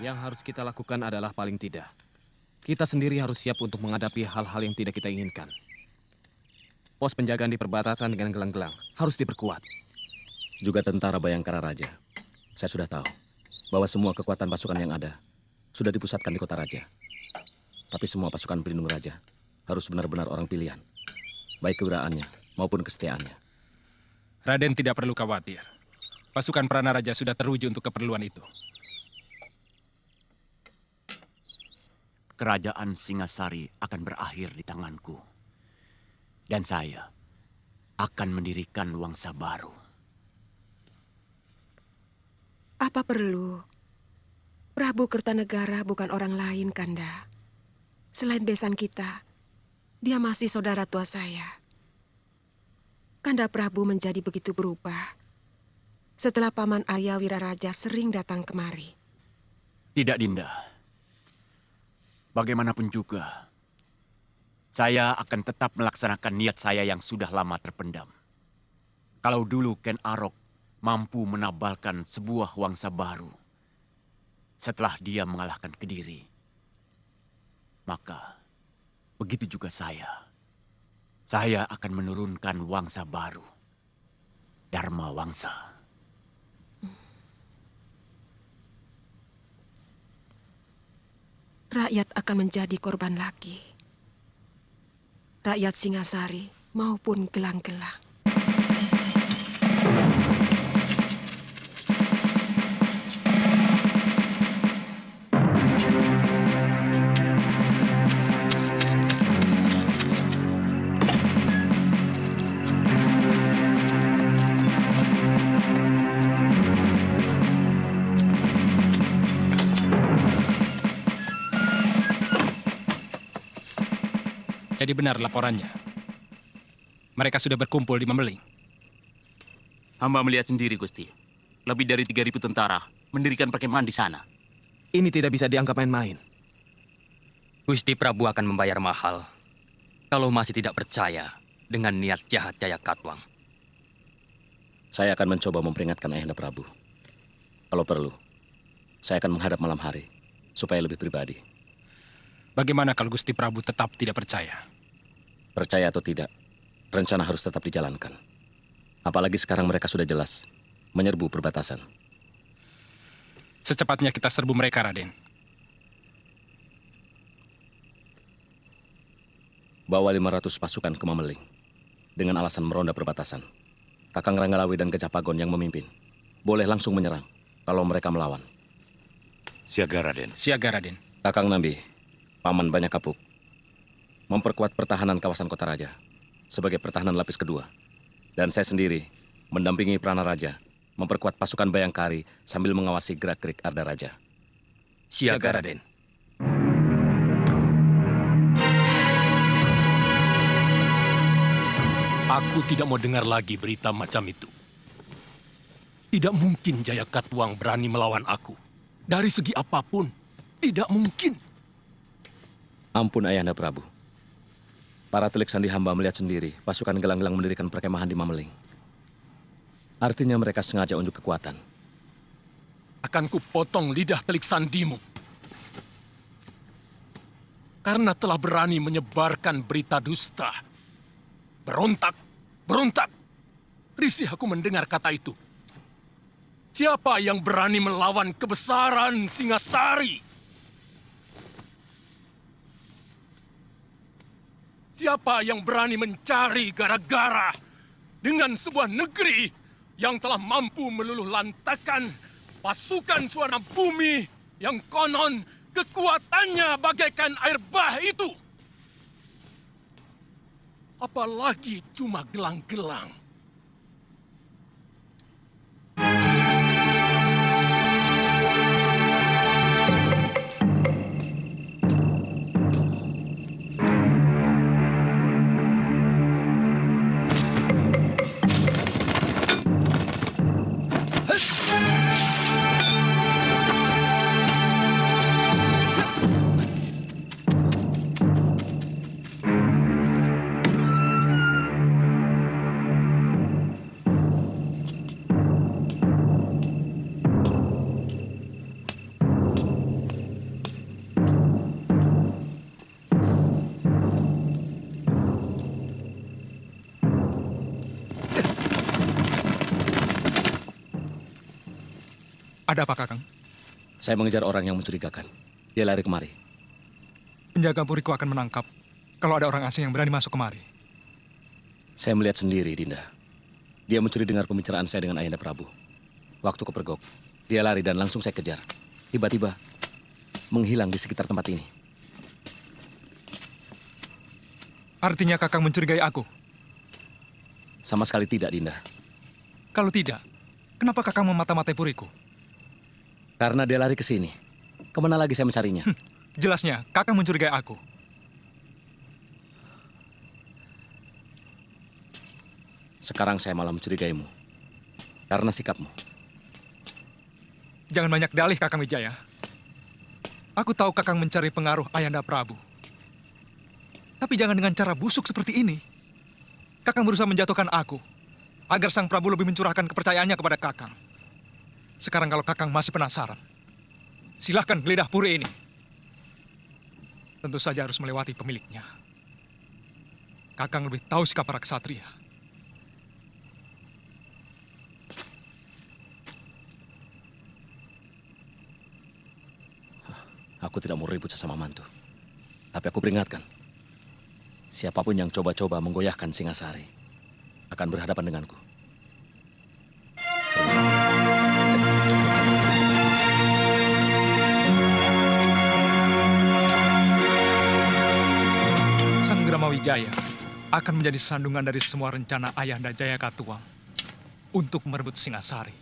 Yang harus kita lakukan adalah paling tidak, kita sendiri harus siap untuk menghadapi hal-hal yang tidak kita inginkan. Pos penjagaan di perbatasan dengan gelang-gelang harus diperkuat. Juga tentara Bayangkara Raja. Saya sudah tahu bahwa semua kekuatan pasukan yang ada sudah dipusatkan di kota Raja. Tapi semua pasukan pelindung Raja harus benar-benar orang pilihan, baik kewiraannya maupun kesetiaannya. Raden tidak perlu khawatir. Pasukan Prana Raja sudah teruji untuk keperluan itu. Kerajaan Singasari akan berakhir di tanganku. Dan saya akan mendirikan wangsa baru. Apa perlu? Prabu Kertanegara bukan orang lain, Kanda. Selain besan kita, dia masih saudara tua saya. Kanda Prabu menjadi begitu berubah setelah Paman Arya Wiraraja sering datang kemari. Tidak, Dinda. Bagaimanapun juga, saya akan tetap melaksanakan niat saya yang sudah lama terpendam. Kalau dulu Ken Arok mampu menabalkan sebuah wangsa baru setelah dia mengalahkan Kediri, maka begitu juga saya. Saya akan menurunkan wangsa baru, Dharma Wangsa. Rakyat akan menjadi korban lagi. Rakyat Singasari maupun gelang-gelang. Jadi benar laporannya. Mereka sudah berkumpul di Mameling. Hamba melihat sendiri, Gusti. Lebih dari 3.000 tentara mendirikan perkemahan di sana. Ini tidak bisa dianggap main-main. Gusti Prabu akan membayar mahal kalau masih tidak percaya dengan niat jahat Jaya Katwang. Saya akan mencoba memperingatkan Ayahanda Prabu. Kalau perlu, saya akan menghadap malam hari supaya lebih pribadi. Bagaimana kalau Gusti Prabu tetap tidak percaya? Percaya atau tidak, rencana harus tetap dijalankan. Apalagi sekarang mereka sudah jelas menyerbu perbatasan. Secepatnya kita serbu mereka, Raden. Bawa 500 pasukan ke Mameling dengan alasan meronda perbatasan. Kakang Ranggalawi dan Gajah Pagon yang memimpin. Boleh langsung menyerang kalau mereka melawan. Siaga, Raden. Siaga, Raden. Kakang Nambi, Paman Banyak Kapuk, memperkuat pertahanan kawasan Kota Raja sebagai pertahanan lapis kedua. Dan saya sendiri mendampingi Prana Raja, memperkuat pasukan Bayangkari sambil mengawasi gerak-gerik Arda Raja. Siaga, Raden. Aku tidak mau dengar lagi berita macam itu. Tidak mungkin Jaya Katwang berani melawan aku. Dari segi apapun, tidak mungkin. Ampun Ayahanda Prabu. Para telik sandi hamba melihat sendiri pasukan gelang-gelang mendirikan perkemahan di Mameling. Artinya mereka sengaja unjuk kekuatan. Akan kupotong lidah telik sandimu. Karena telah berani menyebarkan berita dusta. Berontak, berontak. Risih aku mendengar kata itu. Siapa yang berani melawan kebesaran Singasari? Siapa yang berani mencari gara-gara dengan sebuah negeri yang telah mampu meluluh lantakan pasukan suara bumi yang konon kekuatannya bagaikan air bah itu? Apalagi cuma gelang-gelang. Ada apa, Kakang? Saya mengejar orang yang mencurigakan. Dia lari kemari. Penjaga puriku akan menangkap kalau ada orang asing yang berani masuk kemari. Saya melihat sendiri, Dinda. Dia mencuri dengar pembicaraan saya dengan Ayahanda Prabu. Waktu kepergok, dia lari dan langsung saya kejar. Tiba-tiba, menghilang di sekitar tempat ini. Artinya Kakang mencurigai aku? Sama sekali tidak, Dinda. Kalau tidak, kenapa Kakang memata-matai puriku? Karena dia lari ke sini. Kemana lagi saya mencarinya? Jelasnya, Kakang mencurigai aku. Sekarang saya malah mencurigaimu. Karena sikapmu. Jangan banyak dalih, Kakang Wijaya. Aku tahu Kakang mencari pengaruh Ayahanda Prabu. Tapi jangan dengan cara busuk seperti ini. Kakang berusaha menjatuhkan aku, agar Sang Prabu lebih mencurahkan kepercayaannya kepada Kakang. Sekarang kalau Kakang masih penasaran, silahkan geledah puri ini. Tentu saja harus melewati pemiliknya. Kakang lebih tahu sikap para ksatria. Aku tidak mau ribut sesama mantu. Tapi aku peringatkan. Siapapun yang coba-coba menggoyahkan Singasari akan berhadapan denganku. Permisi. Sang Gramawijaya akan menjadi sandungan dari semua rencana Ayahanda Jayakatwang untuk merebut Singasari.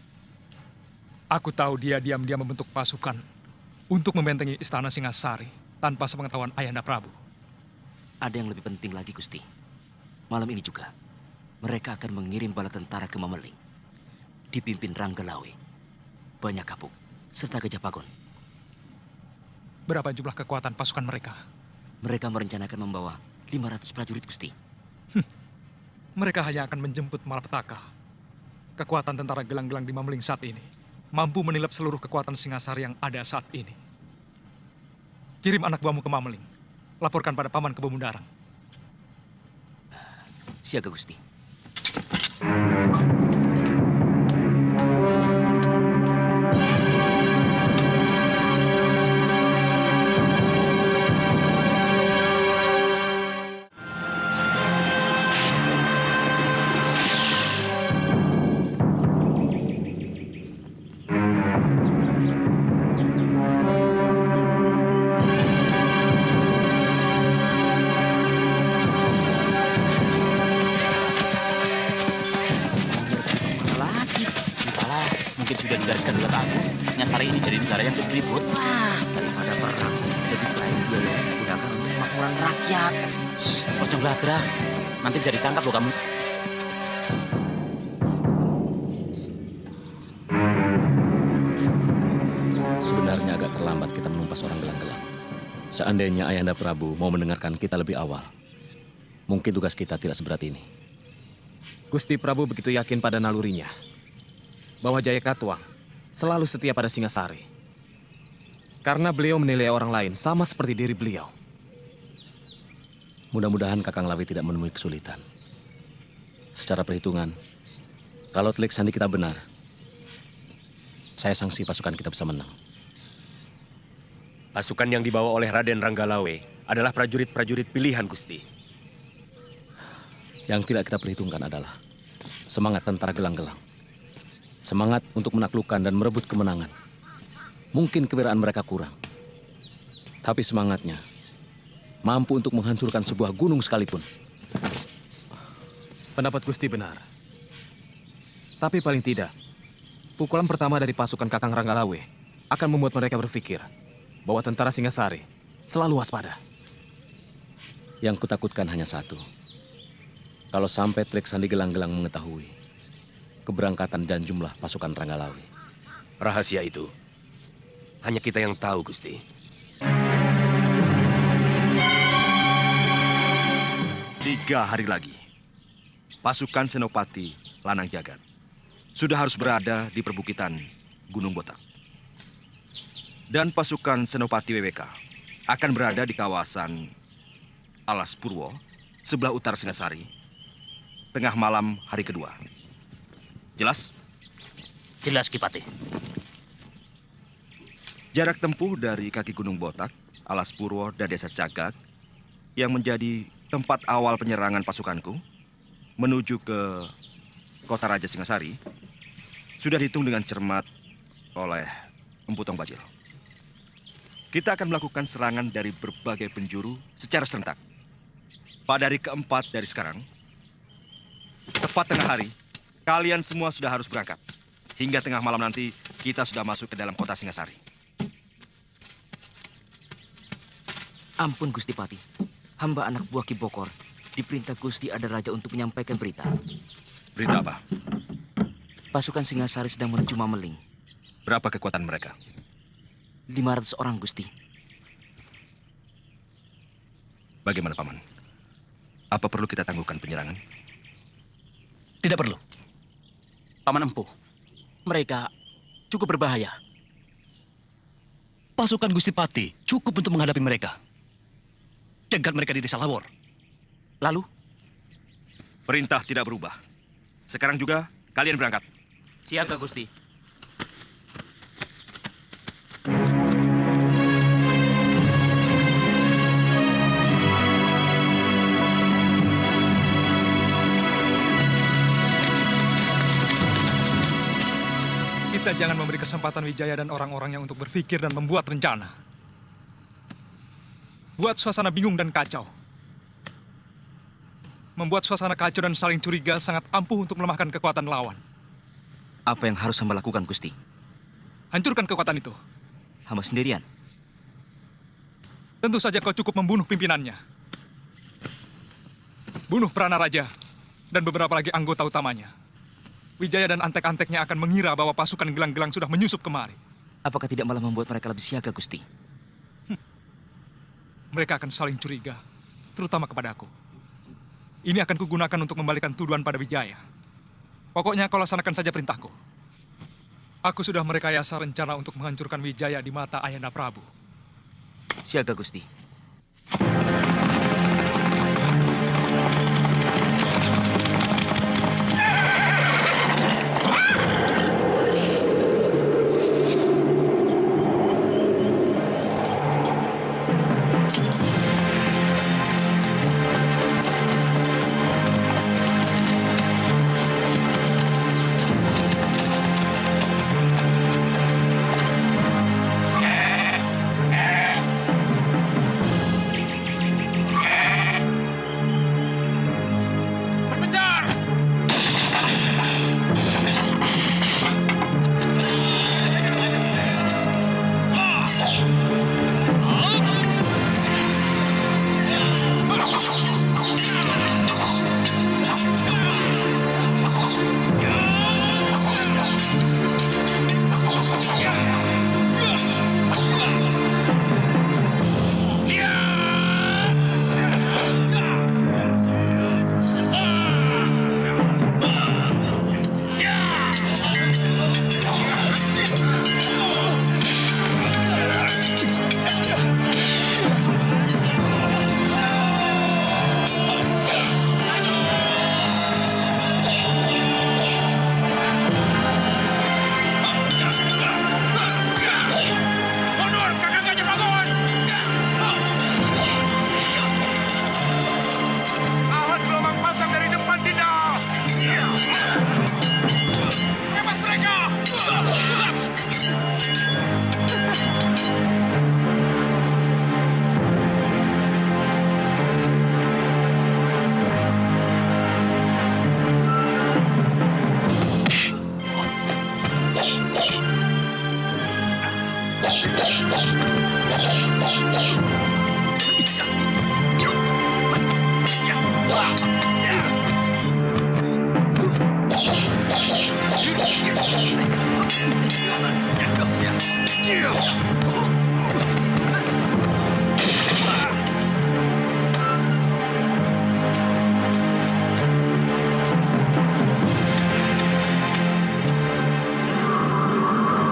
Aku tahu dia diam-diam membentuk pasukan untuk membentengi istana Singasari tanpa sepengetahuan Ayahanda Prabu. Ada yang lebih penting lagi, Gusti. Malam ini juga, mereka akan mengirim bala tentara ke Mameling. Dipimpin Ranggalawe, Banyak Kapuk, serta Gajah Pagon. Berapa jumlah kekuatan pasukan mereka? Mereka merencanakan membawa 500 prajurit, Gusti. Mereka hanya akan menjemput malapetaka. Kekuatan tentara gelang-gelang di Mameling saat ini mampu menilap seluruh kekuatan Singasari yang ada saat ini. Kirim anak buahmu ke Mameling. Laporkan pada Paman Kebo Mundarang. Siaga, Gusti. Singasari ini jadi negara yang ribut. Wah, daripada perang, lebih baik biaya digunakan untuk makmuran rakyat. Pocong Ladra, nanti bisa ditangkap loh kamu. Sebenarnya agak terlambat kita menumpas orang gelang-gelang. Seandainya Ayahanda Prabu mau mendengarkan kita lebih awal, mungkin tugas kita tidak seberat ini. Gusti Prabu begitu yakin pada nalurinya bahwa Jayakatwang selalu setia pada Singasari. Karena beliau menilai orang lain sama seperti diri beliau. Mudah-mudahan Kakang Lawi tidak menemui kesulitan. Secara perhitungan, kalau telik sandi kita benar, saya sangsi pasukan kita bisa menang. Pasukan yang dibawa oleh Raden Ranggalawe adalah prajurit-prajurit pilihan, Gusti. Yang tidak kita perhitungkan adalah semangat tentara gelang-gelang. Semangat untuk menaklukkan dan merebut kemenangan. Mungkin kewiraan mereka kurang. Tapi semangatnya mampu untuk menghancurkan sebuah gunung sekalipun. Pendapat Gusti benar. Tapi paling tidak, pukulan pertama dari pasukan Kakang Ranggalawe akan membuat mereka berpikir bahwa tentara Singasari selalu waspada. Yang kutakutkan hanya satu. Kalau sampai Trik Sandi Gelang-Gelang mengetahui keberangkatan dan jumlah pasukan Ranggalawe. Rahasia itu hanya kita yang tahu, Gusti. Tiga hari lagi, pasukan Senopati Lanang Jagat sudah harus berada di perbukitan Gunung Botak. Dan pasukan Senopati WWK akan berada di kawasan Alas Purwo, sebelah utara Singasari, tengah malam hari kedua. Jelas? Jelas, Ki Patih. Jarak tempuh dari kaki Gunung Botak, Alas Purwo, dan Desa Cagak yang menjadi tempat awal penyerangan pasukanku menuju ke Kota Raja Singasari sudah dihitung dengan cermat oleh Empu Tong Bajil. Kita akan melakukan serangan dari berbagai penjuru secara serentak. Pada hari keempat dari sekarang, tepat tengah hari, kalian semua sudah harus berangkat. Hingga tengah malam nanti, kita sudah masuk ke dalam kota Singasari. Ampun Gusti Pati, hamba anak buah Ki Bokor diperintah Gusti Ada Raja untuk menyampaikan berita. Berita apa? Pasukan Singasari sedang menuju Mameling. Berapa kekuatan mereka? 500 orang, Gusti. Bagaimana, Paman? Apa perlu kita tangguhkan penyerangan? Tidak perlu. Paman Empu, Mereka cukup berbahaya. pasukan Gusti Pati cukup untuk menghadapi mereka. Cegat mereka di Desa Lawor. Lalu? Perintah tidak berubah. Sekarang juga kalian berangkat. Siaga, Gusti. Kita jangan memberi kesempatan Wijaya dan orang-orangnya untuk berpikir dan membuat rencana. Buat suasana bingung dan kacau. Membuat suasana kacau dan saling curiga sangat ampuh untuk melemahkan kekuatan lawan. Apa yang harus hamba lakukan, Gusti? Hancurkan kekuatan itu. Hamba sendirian. Tentu saja kau cukup membunuh pimpinannya. Bunuh Prana Raja dan beberapa lagi anggota utamanya. Wijaya dan antek-anteknya akan mengira bahwa pasukan gelang-gelang sudah menyusup kemari. Apakah tidak malah membuat mereka lebih siaga, Gusti? Mereka akan saling curiga, terutama kepada aku. Ini akan kugunakan untuk membalikan tuduhan pada Wijaya. Pokoknya kau laksanakan saja perintahku. Aku sudah merekayasa rencana untuk menghancurkan Wijaya di mata Ayahanda Prabu. Siaga, Gusti.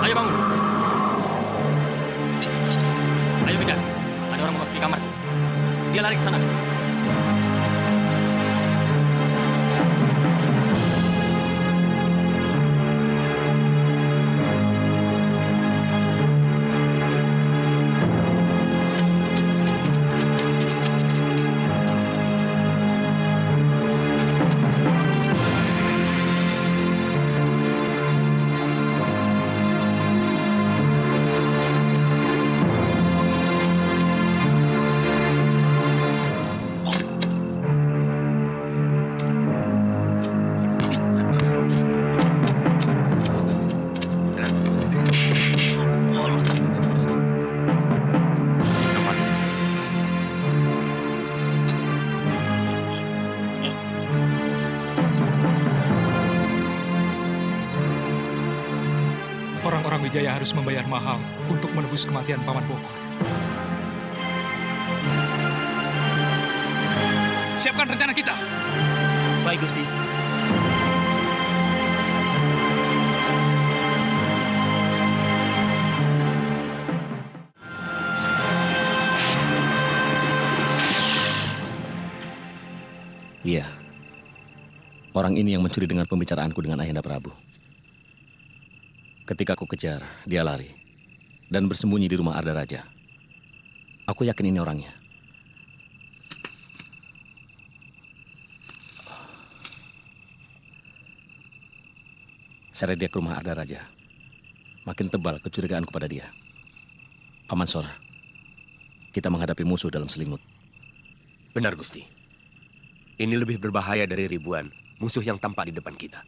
Ayo bangun. Ayo kejar. Ada orang memasuki kamarku. Dia lari ke sana. Orang-orang Wijaya harus membayar mahal untuk menebus kematian Paman Bokor. Siapkan rencana kita. Baik, Gusti. Iya. Orang ini yang mencuri dengan pembicaraanku dengan Ayahanda Prabu. Ketika aku kejar, dia lari dan bersembunyi di rumah Arda Raja. Aku yakin ini orangnya. Seret dia ke rumah Arda Raja. Makin tebal kecurigaanku pada dia. Paman Sora, kita menghadapi musuh dalam selimut. Benar, Gusti. Ini lebih berbahaya dari ribuan musuh yang tampak di depan kita.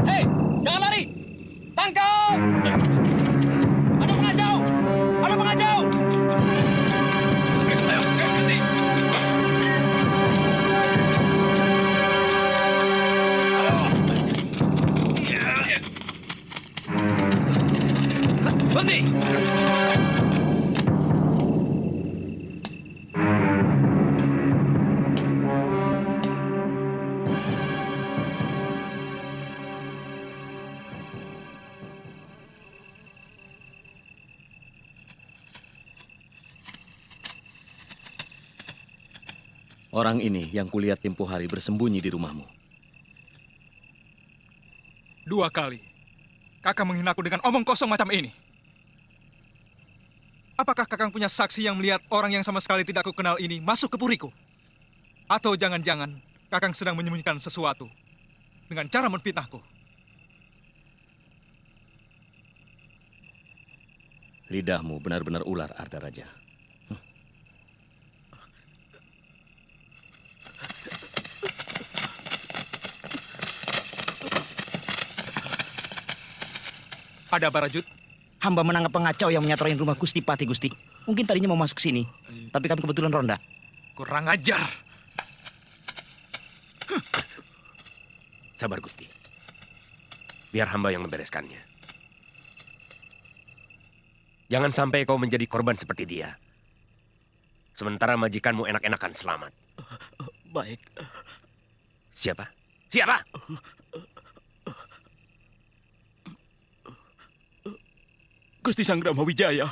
Hei, jangan lari! Tangkap! Ada pengacau! Ada pengacau! Berhenti! Orang ini yang kulihat tempo hari bersembunyi di rumahmu. 2 kali. Kakang menghinaku dengan omong kosong macam ini. Apakah Kakang punya saksi yang melihat orang yang sama sekali tidak aku kenal ini masuk ke puriku? Atau jangan-jangan Kakang sedang menyembunyikan sesuatu dengan cara menfitnahku? Lidahmu benar-benar ular, Arda Raja. Ada apa, Rajut? Hamba menangkap pengacau yang menyatroin rumah Gusti Pati, Gusti. Mungkin tadinya mau masuk sini, tapi kami kebetulan ronda. Kurang ajar. Sabar, Gusti. Biar hamba yang membereskannya. Jangan sampai kau menjadi korban seperti dia. Sementara majikanmu enak-enakan selamat. Baik. Siapa? Siapa? Gusti Sanggrama Wijaya.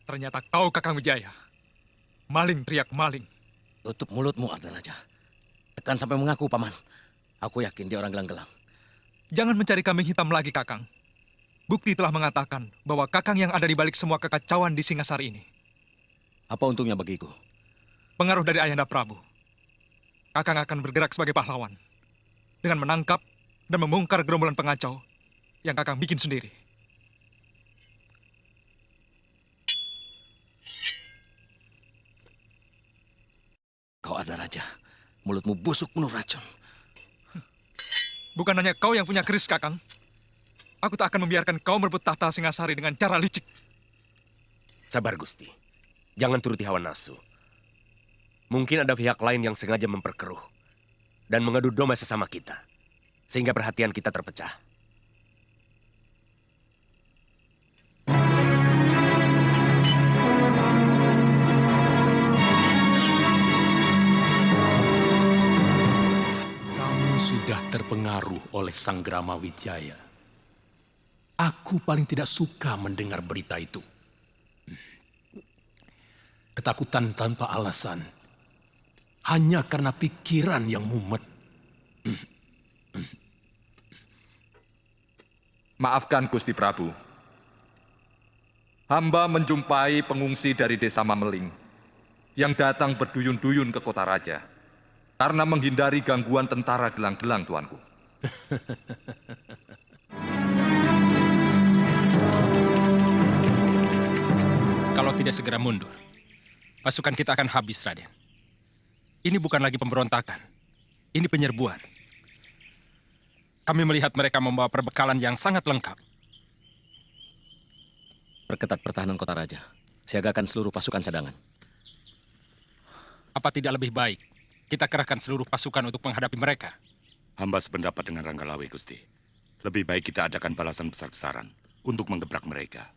Ternyata kau Kakang Wijaya. Maling teriak maling. Tutup mulutmu, Arda Raja. Tekan sampai mengaku, Paman. Aku yakin dia orang gelang-gelang. Jangan mencari kambing hitam lagi, Kakang. Bukti telah mengatakan bahwa Kakang yang ada di balik semua kekacauan di Singasari ini. Apa untungnya bagiku? Pengaruh dari Ayahanda Prabu. Kakang akan bergerak sebagai pahlawan. Dengan menangkap dan membongkar gerombolan pengacau yang Kakang bikin sendiri. Kau Arda Raja, mulutmu busuk penuh racun. Bukan hanya kau yang punya keris, Kakang. Aku tak akan membiarkan kau merebut tahta Singasari dengan cara licik. Sabar, Gusti. Jangan turuti hawa nafsu. Mungkin ada pihak lain yang sengaja memperkeruh dan mengadu domba sesama kita, sehingga perhatian kita terpecah. Kamu sudah terpengaruh oleh Sanggrama Wijaya. Aku paling tidak suka mendengar berita itu. Ketakutan tanpa alasan. Hanya karena pikiran yang mumet. Maafkan Gusti Prabu. Hamba menjumpai pengungsi dari desa Mameling yang datang berduyun-duyun ke kota raja karena menghindari gangguan tentara gelang-gelang, tuanku. Kalau tidak segera mundur, pasukan kita akan habis, Raden. Ini bukan lagi pemberontakan, ini penyerbuan. Kami melihat mereka membawa perbekalan yang sangat lengkap. Perketat pertahanan kota raja. Siagakan seluruh pasukan cadangan. Apa tidak lebih baik kita kerahkan seluruh pasukan untuk menghadapi mereka? Hamba sependapat dengan Ranggalawe, Gusti. Lebih baik kita adakan balasan besar-besaran untuk menggebrak mereka.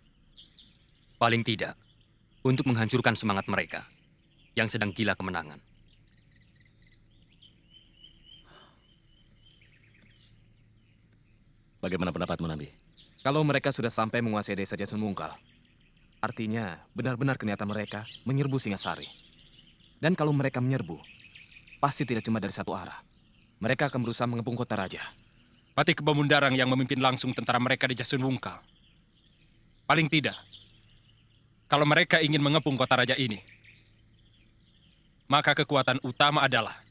Paling tidak, untuk menghancurkan semangat mereka yang sedang gila kemenangan. Bagaimana pendapatmu, Nabi? Kalau mereka sudah sampai menguasai desa Jasun Mungkal, artinya benar-benar niatan mereka menyerbu Singasari. Dan kalau mereka menyerbu, pasti tidak cuma dari satu arah. Mereka akan berusaha mengepung kota raja. Patih Kebamundarang yang memimpin langsung tentara mereka di Jasun Wungkal. Paling tidak, kalau mereka ingin mengepung kota raja ini, maka kekuatan utama adalah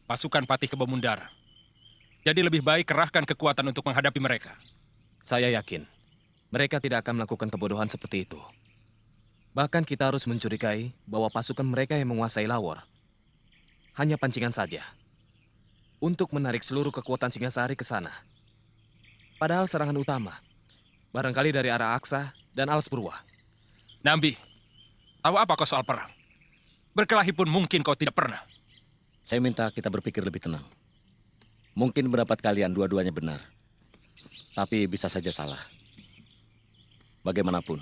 pasukan Patih Kebamundarang. Jadi lebih baik kerahkan kekuatan untuk menghadapi mereka. Saya yakin mereka tidak akan melakukan kebodohan seperti itu. Bahkan kita harus mencurigai bahwa pasukan mereka yang menguasai Lawor hanya pancingan saja untuk menarik seluruh kekuatan Singasari ke sana. Padahal serangan utama barangkali dari arah Aksa dan Alas Purwa. Nambi, tahu apa kau soal perang? Berkelahi pun mungkin kau tidak pernah. Saya minta kita berpikir lebih tenang. Mungkin pendapat kalian dua-duanya benar. Tapi bisa saja salah. Bagaimanapun,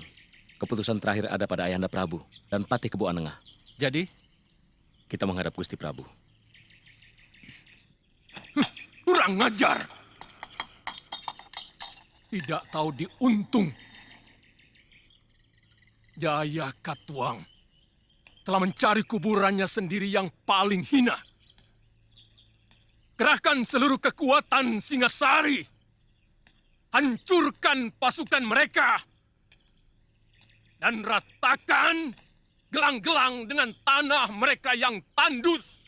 keputusan terakhir ada pada Ayahanda Prabu dan Patih Kebo Anengah. Jadi? Kita menghadap Gusti Prabu. Kurang ngajar. Tidak tahu diuntung. Jaya Katuang telah mencari kuburannya sendiri yang paling hina. Kerahkan seluruh kekuatan Singasari. Hancurkan pasukan mereka. Dan ratakan gelang-gelang dengan tanah mereka yang tandus.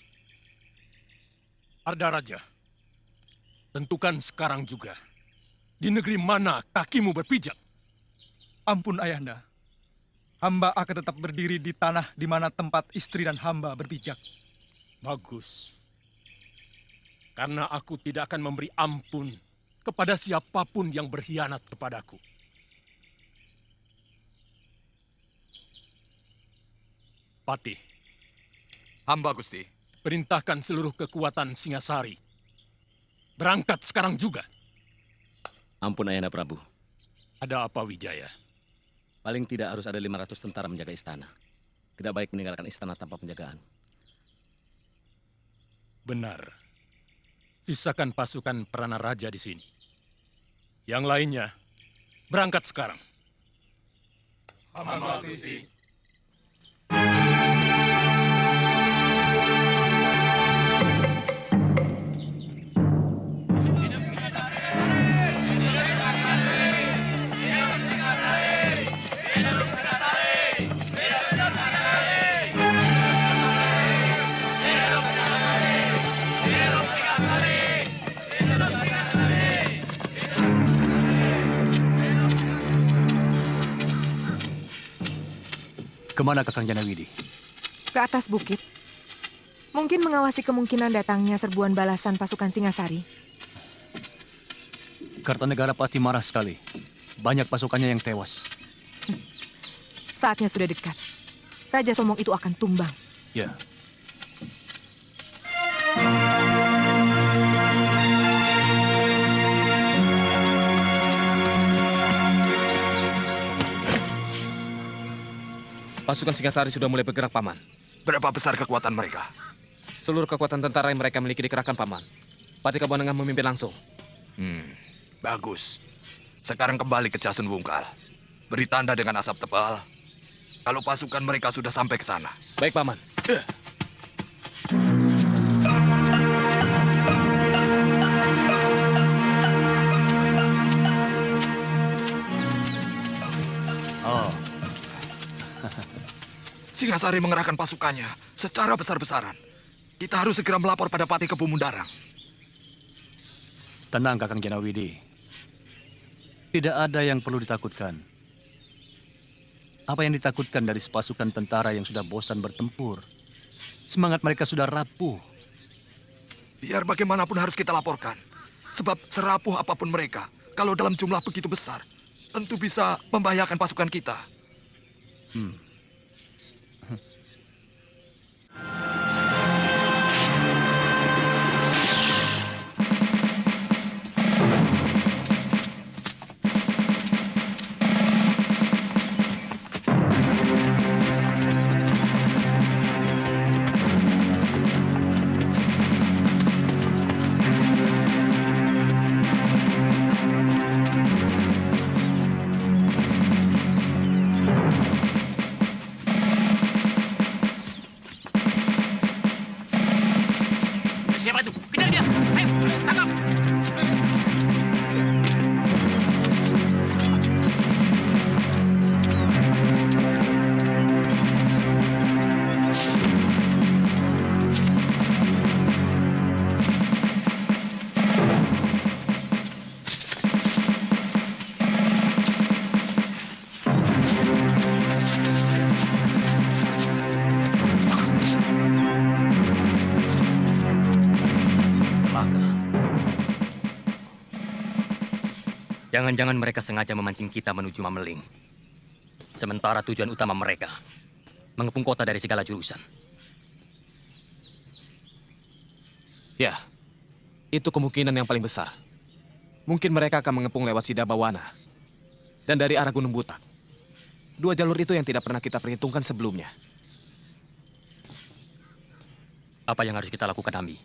Arda Raja, tentukan sekarang juga di negeri mana kakimu berpijak. Ampun Ayahanda. Hamba akan tetap berdiri di tanah di mana tempat istri dan hamba berpijak. Bagus. Karena aku tidak akan memberi ampun kepada siapapun yang berkhianat kepadaku. Patih. Hamba, Gusti. Perintahkan seluruh kekuatan Singasari. Berangkat sekarang juga. Ampun Ayahanda Prabu. Ada apa Wijaya? Paling tidak harus ada 500 tentara menjaga istana. Tidak baik meninggalkan istana tanpa penjagaan. Benar. Sisakan pasukan Prana Raja di sini. Yang lainnya, berangkat sekarang. Hamba, Gusti. Kemana Kakang Janawidi? Ke atas bukit. Mungkin mengawasi kemungkinan datangnya serbuan balasan pasukan Singasari. Kartanegara pasti marah sekali. Banyak pasukannya yang tewas. Saatnya sudah dekat. Raja Somong itu akan tumbang. Ya. Pasukan Singasari sudah mulai bergerak, Paman. Berapa besar kekuatan mereka? Seluruh kekuatan tentara yang mereka miliki dikerahkan, Paman. Patih Kebo Anengah memimpin langsung. Bagus. Sekarang kembali ke Jasun Wungkal. Beri tanda dengan asap tebal kalau pasukan mereka sudah sampai ke sana. Baik, Paman. Singasari mengerahkan pasukannya secara besar-besaran. Kita harus segera melapor pada Patih Kebamundarang. Tenang Kakang Janawidi. Tidak ada yang perlu ditakutkan. Apa yang ditakutkan dari sepasukan tentara yang sudah bosan bertempur? Semangat mereka sudah rapuh. Biar bagaimanapun harus kita laporkan. Sebab serapuh apapun mereka, kalau dalam jumlah begitu besar, tentu bisa membahayakan pasukan kita. Siapa itu? Kejar dia! Ayo, tangkap! Jangan-jangan mereka sengaja memancing kita menuju Mameling. Sementara tujuan utama mereka mengepung kota dari segala jurusan. Ya, itu kemungkinan yang paling besar. Mungkin mereka akan mengepung lewat Sidabawana dan dari arah Gunung Butak. Dua jalur itu yang tidak pernah kita perhitungkan sebelumnya. Apa yang harus kita lakukan, Ambi?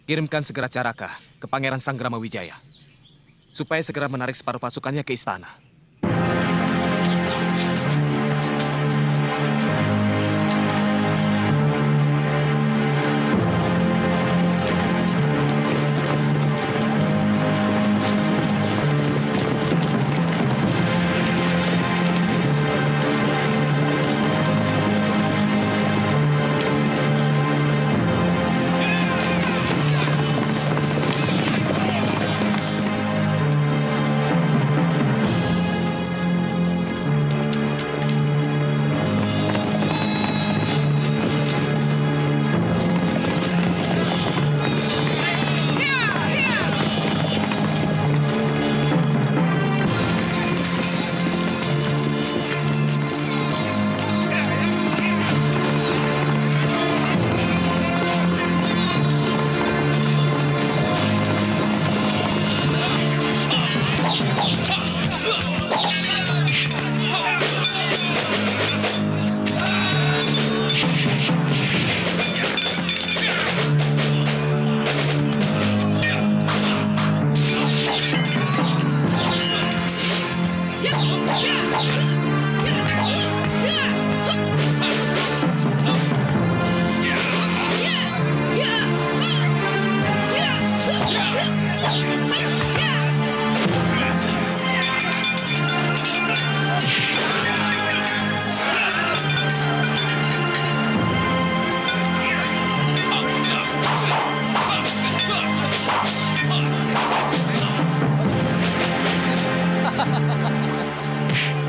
Kirimkan segera Caraka ke Pangeran Sanggrama Wijaya, supaya segera menarik separuh pasukannya ke istana.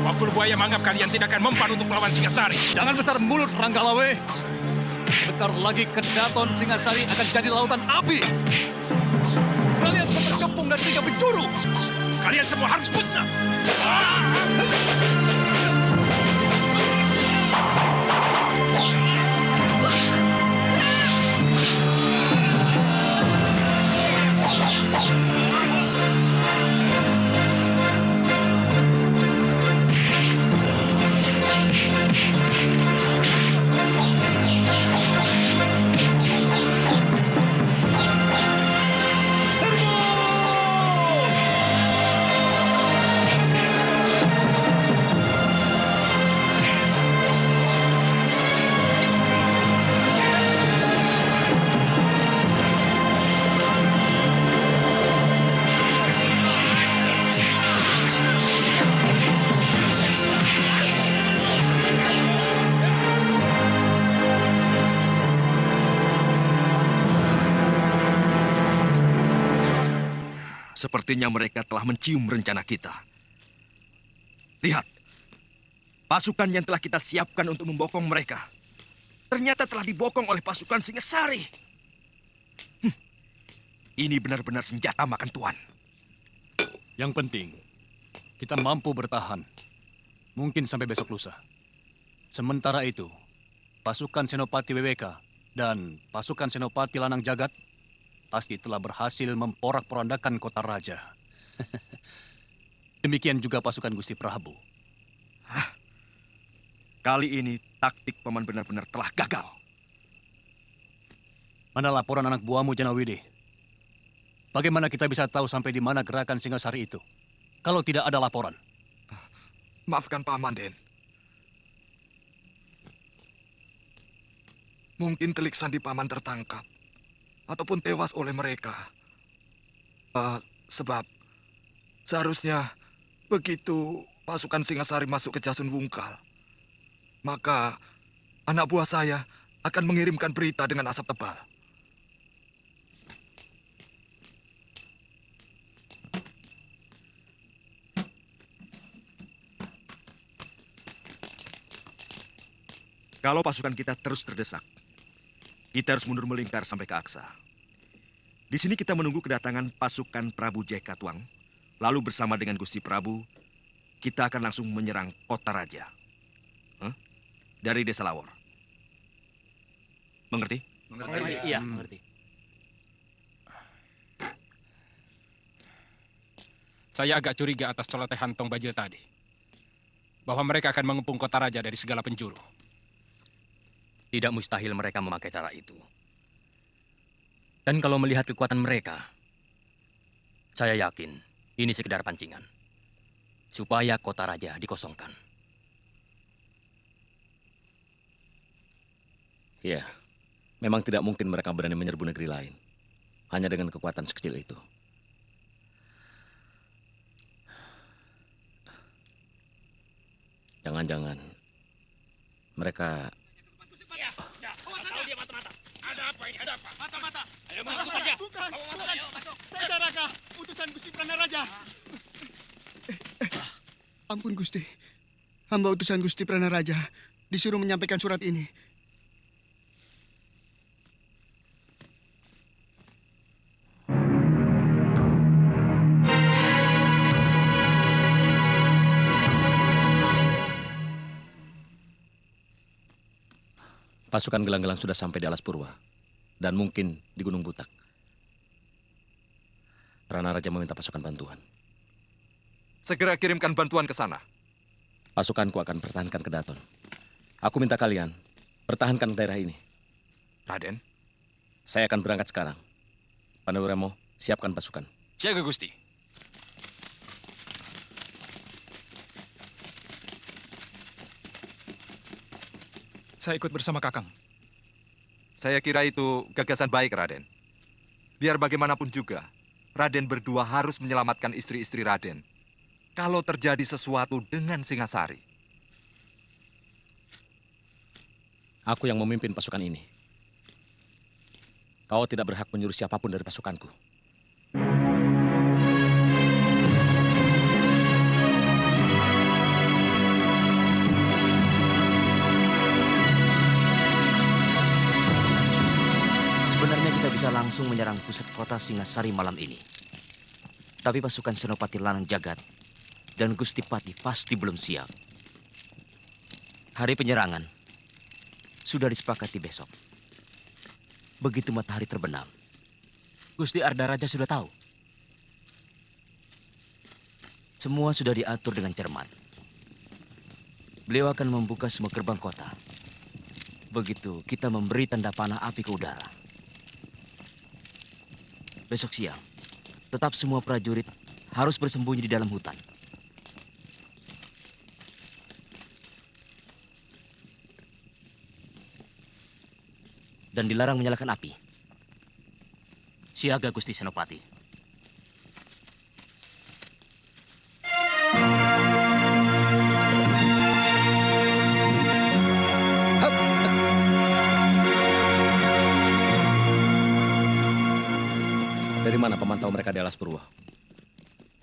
Wakul Buaya menganggap kalian tidak akan mempan untuk melawan Singasari. Jangan besar mulut, Ranggalawe. Sebentar lagi Kedaton Singasari akan jadi lautan api. Kalian sudah terkepung dari 3 penjuru. Kalian semua harus musnah. Sepertinya mereka telah mencium rencana kita. Lihat, pasukan yang telah kita siapkan untuk membokong mereka ternyata telah dibokong oleh pasukan Singasari. Ini benar-benar senjata makan tuan. Yang penting, kita mampu bertahan. Mungkin sampai besok lusa. Sementara itu, pasukan Senopati WWK dan pasukan Senopati Lanang Jagat pasti telah berhasil memporak-porandakan kota raja. Demikian juga pasukan Gusti Prabu. Kali ini taktik paman benar-benar telah gagal. Mana laporan anak buahmu, Janawidi? Bagaimana kita bisa tahu sampai di mana gerakan Singasari itu? Kalau tidak ada laporan. Maafkan Paman, Den. Mungkin telik sandi Paman tertangkap. Ataupun tewas oleh mereka. Sebab seharusnya begitu pasukan Singasari masuk ke Jasun Wungkal, maka anak buah saya akan mengirimkan berita dengan asap tebal. Kalau pasukan kita terus terdesak, kita harus mundur melingkar sampai ke Aksa. Di sini kita menunggu kedatangan pasukan Prabu Jaya Katuang. Lalu bersama dengan Gusti Prabu, kita akan langsung menyerang kota raja. Dari Desa Lawor. Mengerti? Iya, mengerti. Saya agak curiga atas celotehan Tong Bajil tadi. Bahwa mereka akan mengepung kota raja dari segala penjuru. Tidak mustahil mereka memakai cara itu. Dan kalau melihat kekuatan mereka, saya yakin ini sekedar pancingan. Supaya kota raja dikosongkan. Ya, memang tidak mungkin mereka berani menyerbu negeri lain. Hanya dengan kekuatan sekecil itu. Jangan-jangan mereka... Ada apa ini? Ada apa? Mata-mata. Ayo masuk saja. Bukan. Saya Raka, utusan Gusti Pranaraja. Ampun Gusti. Hamba utusan Gusti Pranaraja disuruh menyampaikan surat ini. Pasukan gelang-gelang sudah sampai di Alas Purwa. Dan mungkin di Gunung Butak. Pranaraja meminta pasukan bantuan. Segera kirimkan bantuan ke sana. Pasukanku akan pertahankan Kedaton. Aku minta kalian pertahankan daerah ini. Raden? Saya akan berangkat sekarang. Pandawiramo, siapkan pasukan. Siaga, Gusti. Saya ikut bersama Kakang. Saya kira itu gagasan baik, Raden. Biar bagaimanapun juga, Raden berdua harus menyelamatkan istri-istri Raden. Kalau terjadi sesuatu dengan Singasari. Aku yang memimpin pasukan ini. Kau tidak berhak menyuruh siapapun dari pasukanku. Sebenarnya kita bisa langsung menyerang pusat kota Singasari malam ini. Tapi pasukan Senopati Lanang Jagat dan Gusti Pati pasti belum siap. Hari penyerangan sudah disepakati besok. Begitu matahari terbenam, Gusti Arda Raja sudah tahu. Semua sudah diatur dengan cermat. Beliau akan membuka semua gerbang kota. Begitu kita memberi tanda panah api ke udara. Besok siang, tetap semua prajurit harus bersembunyi di dalam hutan. Dan dilarang menyalakan api. Siaga, Gusti Senopati. Dari mana pemantau mereka di Alas Purwa?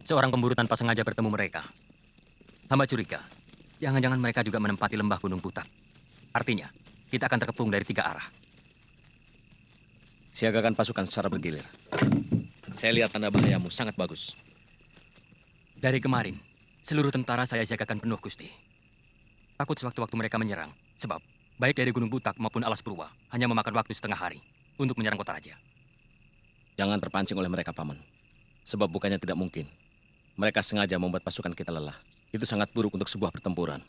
Seorang pemburu tanpa sengaja bertemu mereka. Hamba curiga, jangan-jangan mereka juga menempati lembah Gunung Butak. Artinya, kita akan terkepung dari 3 arah. Siagakan pasukan secara bergilir. Saya lihat tanda bahayamu sangat bagus. Dari kemarin, seluruh tentara saya jagakan penuh, Gusti. Takut sewaktu-waktu mereka menyerang. Sebab, baik dari Gunung Butak maupun Alas Purwa, hanya memakan waktu setengah hari untuk menyerang kota raja. Jangan terpancing oleh mereka, Paman. Sebab bukannya tidak mungkin. Mereka sengaja membuat pasukan kita lelah. Itu sangat buruk untuk sebuah pertempuran.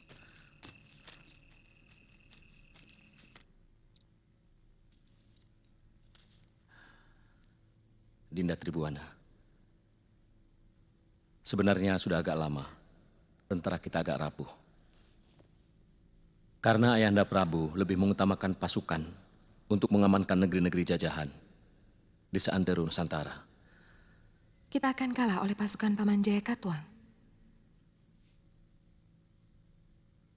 Dinda Tribuana. Sebenarnya sudah agak lama tentara kita agak rapuh. Karena Ayahanda Prabu lebih mengutamakan pasukan untuk mengamankan negeri-negeri jajahan di seantero Nusantara. Kita akan kalah oleh pasukan Paman Jaya Katuang.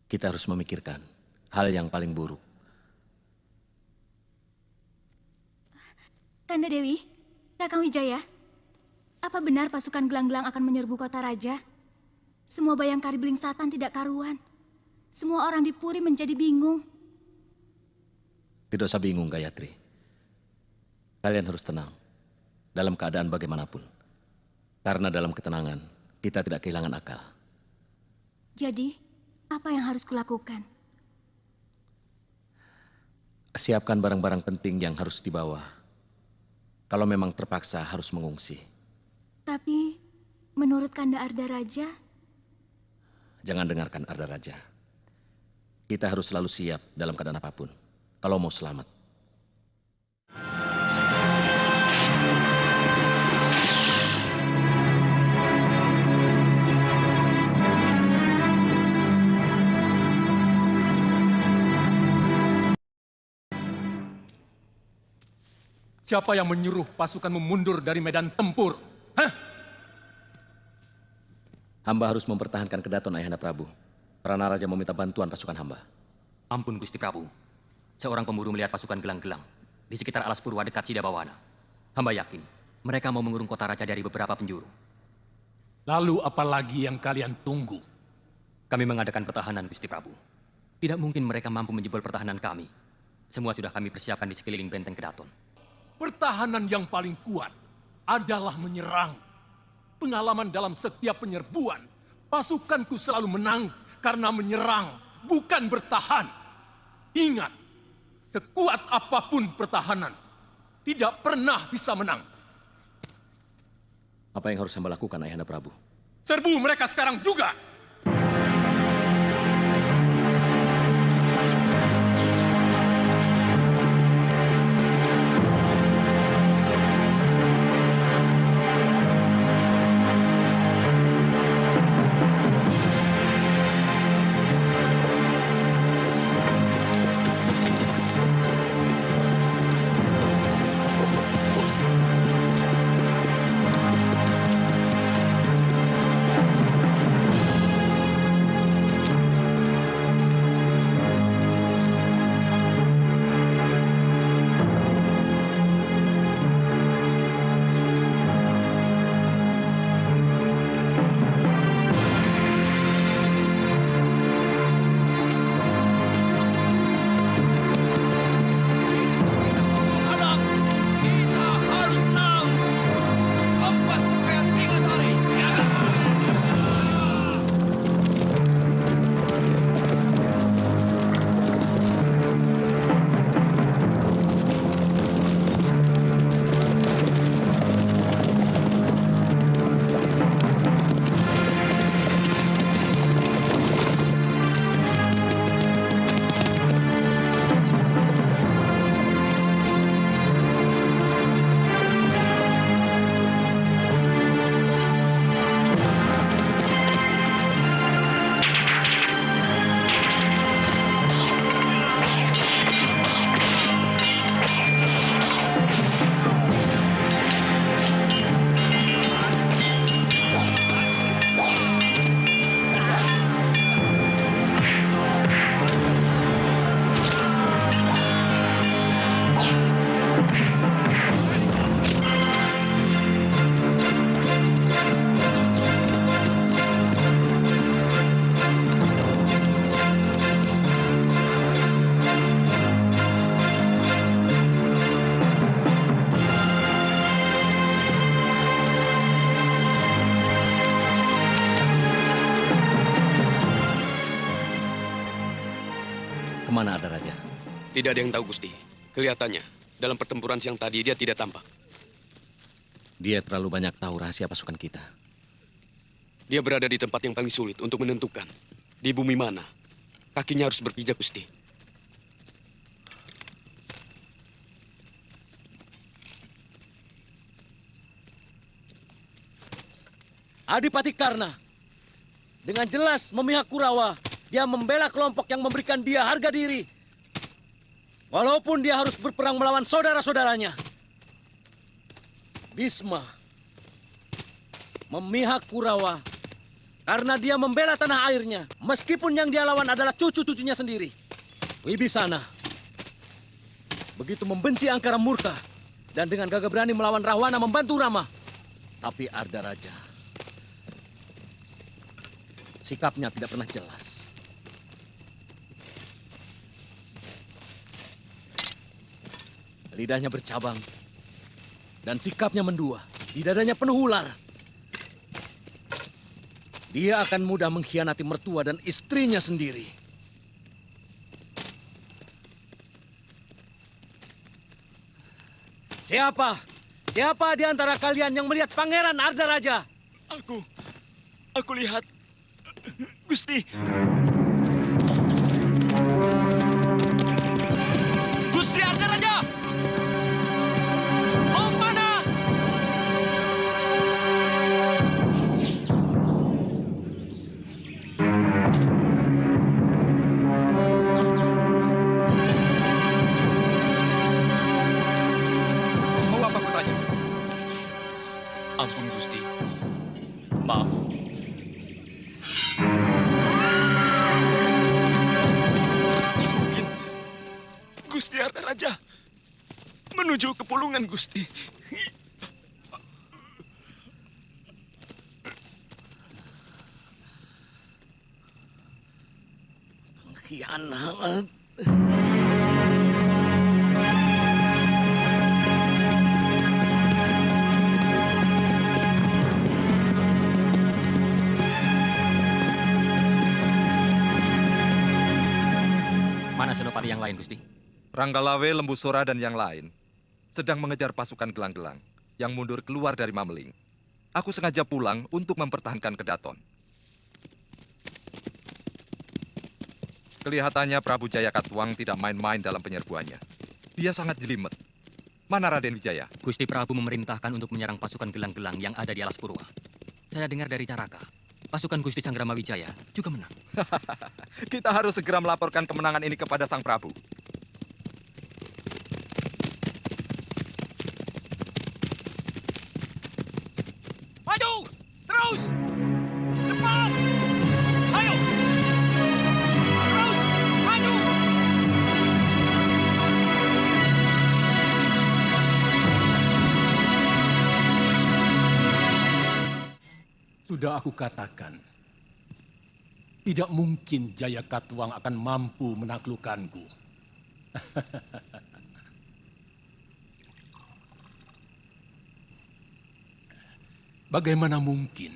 Kita harus memikirkan hal yang paling buruk. Kanda Dewi, Kakang Wijaya, apa benar pasukan gelang-gelang akan menyerbu kota raja? Semua Bayangkari Beling Satan tidak karuan. Semua orang di Puri menjadi bingung. Tidak usah bingung, Gayatri. Kalian harus tenang dalam keadaan bagaimanapun. Karena dalam ketenangan, kita tidak kehilangan akal. Jadi, apa yang harus kulakukan? Siapkan barang-barang penting yang harus dibawa. Kalau memang terpaksa harus mengungsi. Tapi, menurut Kanda Arda Raja, Jangan dengarkan Arda Raja. Kita harus selalu siap dalam keadaan apapun, kalau mau selamat. Siapa yang menyuruh pasukan mundur dari medan tempur? Hah? Hamba harus mempertahankan kedaton Ayahanda Prabu. Pranaraja meminta bantuan pasukan hamba. Ampun, Gusti Prabu. Seorang pemburu melihat pasukan gelang-gelang di sekitar Alas Purwa dekat Sidabawana. Hamba yakin mereka mau mengurung kota raja dari beberapa penjuru. Lalu apa lagi yang kalian tunggu? Kami mengadakan pertahanan, Gusti Prabu. Tidak mungkin mereka mampu menjebol pertahanan kami. Semua sudah kami persiapkan di sekeliling benteng Kedaton. Pertahanan yang paling kuat adalah menyerang. Pengalaman dalam setiap penyerbuan, pasukanku selalu menang karena menyerang, bukan bertahan. Ingat, sekuat apapun pertahanan, tidak pernah bisa menang. Apa yang harus hamba lakukan, Ayahanda Prabu? Serbu mereka sekarang juga! Kemana ada raja? Tidak ada yang tahu, Gusti. Kelihatannya, dalam pertempuran siang tadi dia tidak tampak. Dia terlalu banyak tahu rahasia pasukan kita. Dia berada di tempat yang paling sulit untuk menentukan. Di bumi mana. Kakinya harus berpijak, Gusti. Adipati Karna, dengan jelas memihak Kurawa, dia membela kelompok yang memberikan dia harga diri. Walaupun dia harus berperang melawan saudara-saudaranya. Bisma memihak Kurawa karena dia membela tanah airnya, meskipun yang dia lawan adalah cucu-cucunya sendiri. Wibisana begitu membenci Angkara Murka dan dengan gagah berani melawan Rahwana membantu Rama. Tapi Ardaraja, sikapnya tidak pernah jelas. Lidahnya bercabang dan sikapnya mendua. Di dadanya penuh ular. Dia akan mudah mengkhianati mertua dan istrinya sendiri. Siapa? Siapa di antara kalian yang melihat Pangeran Ardaraja? Aku lihat. Gusti. Gusti Ardaraja! Mau kemana? Mau apa kau tanya? Ampun, Gusti. Maaf. Gusti Ardaraja menuju ke Pulungan, Gusti. Pengkhianat. Mana senopati yang lain, Gusti? Ranggalawe, Lembu Sora, dan yang lain sedang mengejar pasukan gelang-gelang yang mundur keluar dari Mameling. Aku sengaja pulang untuk mempertahankan Kedaton. Kelihatannya Prabu Jaya Katuang tidak main-main dalam penyerbuannya. Dia sangat jelimet. Mana Raden Wijaya? Gusti Prabu memerintahkan untuk menyerang pasukan gelang-gelang yang ada di Alas Purwa. Saya dengar dari Caraka, pasukan Gusti Sanggrama Wijaya juga menang. Kita harus segera melaporkan kemenangan ini kepada Sang Prabu. Maju! Terus! Cepat! Ayo! Terus! Maju! Sudah aku katakan, tidak mungkin Jaya Katuang akan mampu menaklukkanku. Bagaimana mungkin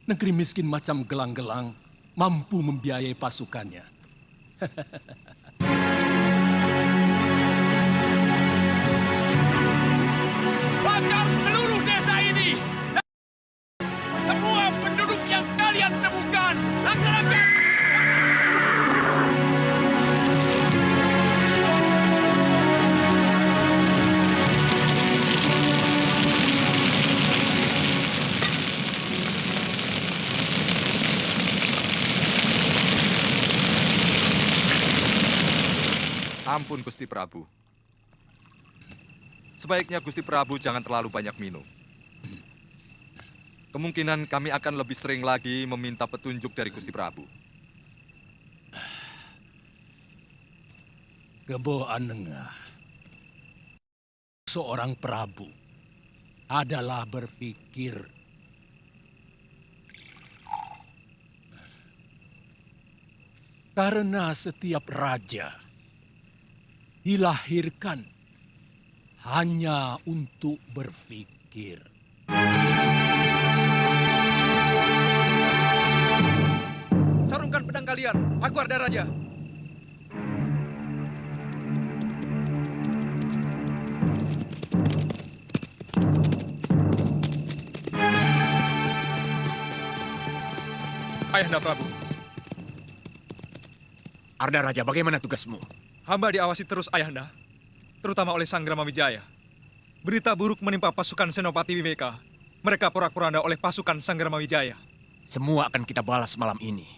negeri miskin macam Gelang-Gelang mampu membiayai pasukannya? Bakar seluruh desa ini! Semua penduduk yang kalian temukan, laksanakan! Ampun, Gusti Prabu. Sebaiknya Gusti Prabu jangan terlalu banyak minum. Kemungkinan kami akan lebih sering lagi meminta petunjuk dari Gusti Prabu. Kebo Anengah, seorang Prabu adalah berpikir karena setiap raja dilahirkan hanya untuk berpikir. Sarungkan pedang kalian, aku Ardaraja. Ayahanda Prabu. Arda Raja, bagaimana tugasmu? Hamba diawasi terus Ayahanda, terutama oleh Sang Gramawijaya. Berita buruk menimpa pasukan Senopati Weweka. Mereka porak-poranda oleh pasukan Sang Gramawijaya. Semua akan kita balas malam ini.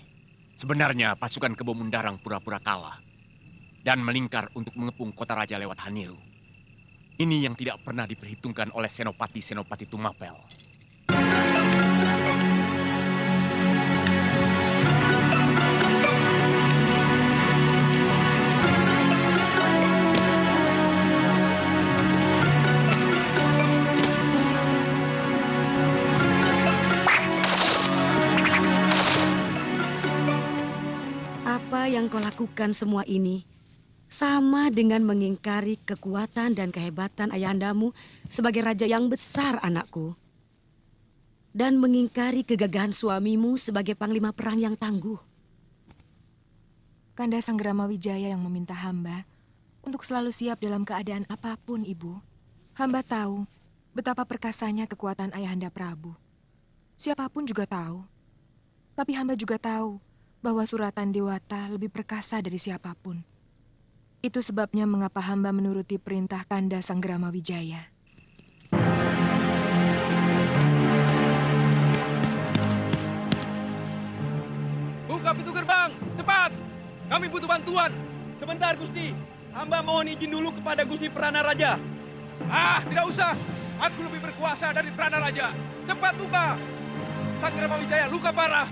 Sebenarnya pasukan Kebo Mundarang pura-pura kalah dan melingkar untuk mengepung kota raja lewat Haniru. Ini yang tidak pernah diperhitungkan oleh Senopati-Senopati Tumapel. Apa yang kau lakukan semua ini sama dengan mengingkari kekuatan dan kehebatan ayahandamu sebagai raja yang besar, anakku. Dan mengingkari kegagahan suamimu sebagai panglima perang yang tangguh. Kanda Sang Gramawijaya yang meminta hamba untuk selalu siap dalam keadaan apapun, Ibu. Hamba tahu betapa perkasanya kekuatan Ayahanda Prabu. Siapapun juga tahu. Tapi hamba juga tahu bahwa suratan Dewata lebih perkasa dari siapapun. Itu sebabnya mengapa hamba menuruti perintah Kanda Sang Gramawijaya. Buka pintu gerbang, cepat! Kami butuh bantuan. Sebentar, Gusti. Hamba mohon izin dulu kepada Gusti Prana Raja. Ah, tidak usah. Aku lebih berkuasa dari Prana Raja. Cepat buka. Sang Gramawijaya luka parah.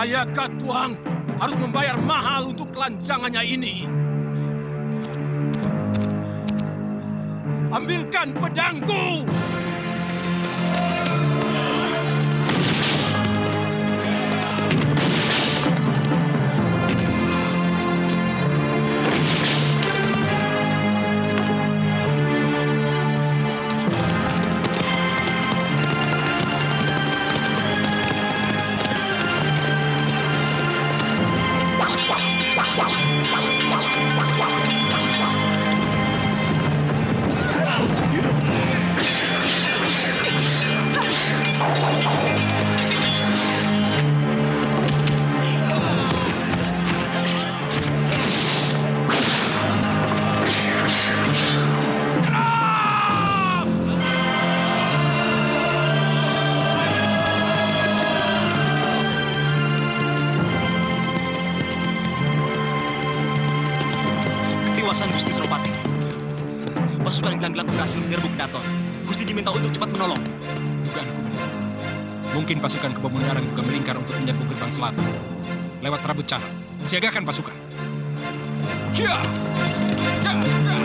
Jaya Katuang harus membayar mahal untuk kelancangannya ini. Ambilkan pedangku! Gusti Senopati. Pasukan Gelanggelang berhasil menyerbu Daton. Gusti diminta untuk cepat menolong. Dugaanku benar. Mungkin pasukan Kebo Mundarang juga melingkar untuk menyerbu gerbang selatan. Lewat Rabut Cara. Siagakan pasukan. Ya! Ya! Ya!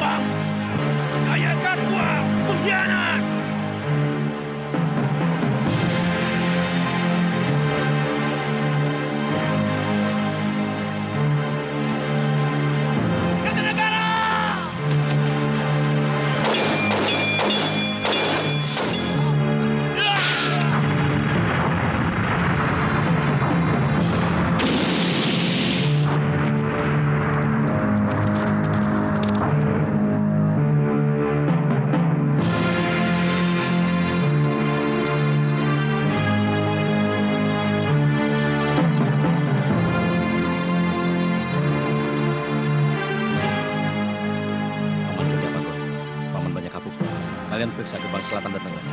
Katuang! Jaya Katuang, pengkhianat! Kalian periksa gerbang selatan dan tengah.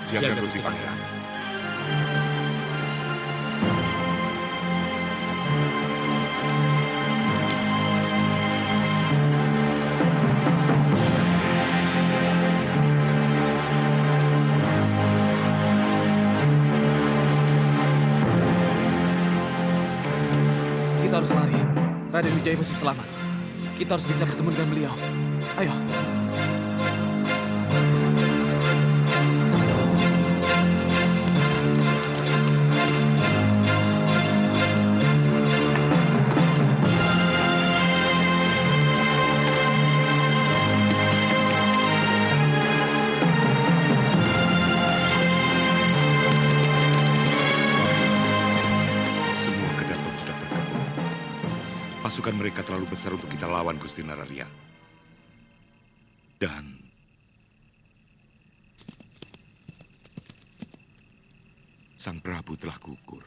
Siap, Gusti Pangeran. Kita harus lari. Raden Wijaya masih selamat. Kita harus bisa bertemu dengan beliau. Ayo. Pasukan mereka terlalu besar untuk kita lawan, Gusti Nararya. Dan Sang Prabu telah gugur.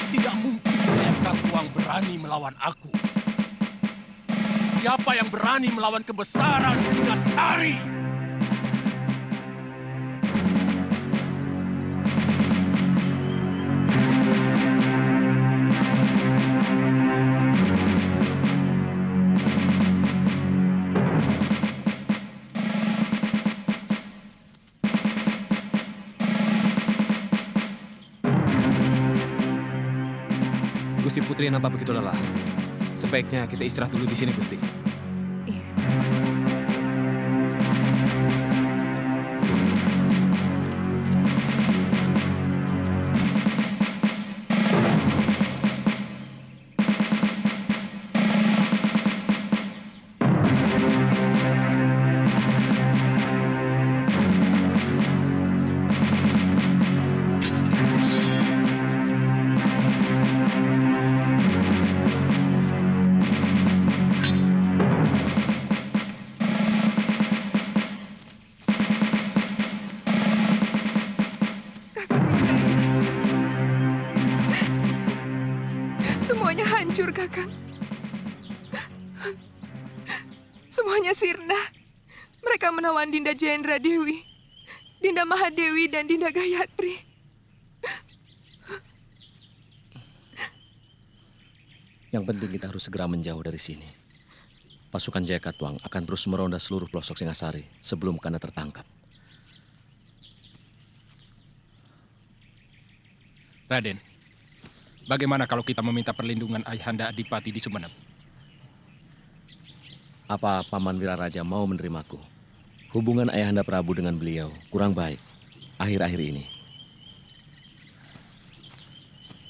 Tidak mungkin Jaya Katuang berani melawan aku. Siapa yang berani melawan kebesaran Singasari? Gusti Putri nampak begitu lelah. Sebaiknya kita istirahat dulu di sini, Gusti. Semuanya hancur, Kakang. Semuanya sirna. Mereka menawan Dinda Jayendra Dewi, Dinda Mahadewi, dan Dinda Gayatri. Yang penting kita harus segera menjauh dari sini. Pasukan Jaya Katuang akan terus meronda seluruh pelosok Singasari sebelum Kanda tertangkap. Raden, bagaimana kalau kita meminta perlindungan Ayahanda Adipati di Sumenep? Apa Paman Wiraraja mau menerimaku? Hubungan Ayahanda Prabu dengan beliau kurang baik akhir-akhir ini.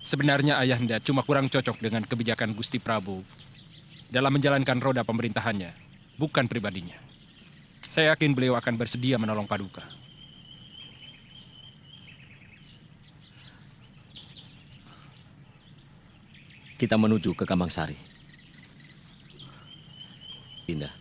Sebenarnya Ayahanda cuma kurang cocok dengan kebijakan Gusti Prabu dalam menjalankan roda pemerintahannya, bukan pribadinya. Saya yakin beliau akan bersedia menolong Paduka. Kita menuju ke Kamangsari. Dinda.